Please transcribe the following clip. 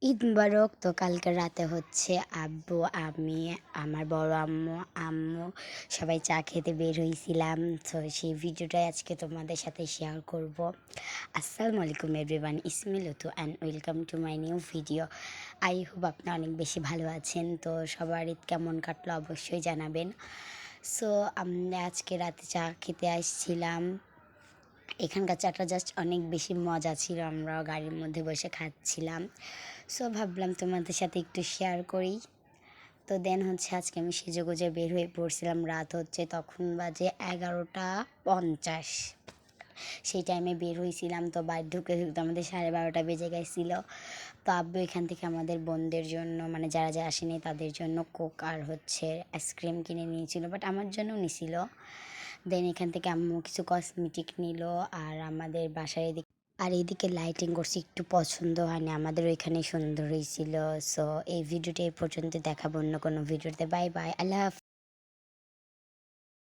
ঈদ মুবারক। তো কালকে রাতে হচ্ছে আব্বু, আমি, আমার বড় আম্মু, আম্মু সবাই চা খেতে বের হইছিলাম। তো সেই ভিডিওটাই আজকে তোমাদের সাথে শেয়ার করব। আসসালামু আলাইকুম everyone, it's me Lutu and welcome to my new video. I hope আপনারা অনেক বেশি ভালো আছেন। তো সবার ঈদ কেমন কাটলো অবশ্যই জানাবেন। সো আমরা আজকে রাতে চা খেতে আসছিলাম। এখানকার চাটা জাস্ট অনেক বেশি মজা ছিল। আমরাও গাড়ির মধ্যে বসে খাচ্ছিলাম। সো ভাবলাম তোমাদের সাথে একটু শেয়ার করি। তো দেন হচ্ছে আজকে আমি সেজেগুজে বের হয়ে পড়ছিলাম। রাত হচ্ছে তখন বাজে 11:50। সেই টাইমে বের হয়েছিলাম। তো বাড়ি ঢুকতে ঢুকতে আমাদের 12:30 বেজে গেছিলো। তো আব্বু এখান থেকে আমাদের বোনদের জন্য, মানে যারা যারা আসেনি তাদের জন্য কোক আর হচ্ছে আইসক্রিম কিনে নিয়েছিল, বাট আমার জন্যও নিছিল। দেন এখান থেকে আম্মু কিছু কসমেটিক নিল। আর আমাদের বাসায় এদিকে লাইটিং করছি, একটু পছন্দ হয়নি, আমাদের ওইখানে সুন্দর হয়েছিল। সো এই ভিডিওটি এই পর্যন্ত, দেখাবো অন্য কোনো ভিডিওতে। বাই বাই, আল্লাহ হাফেজ।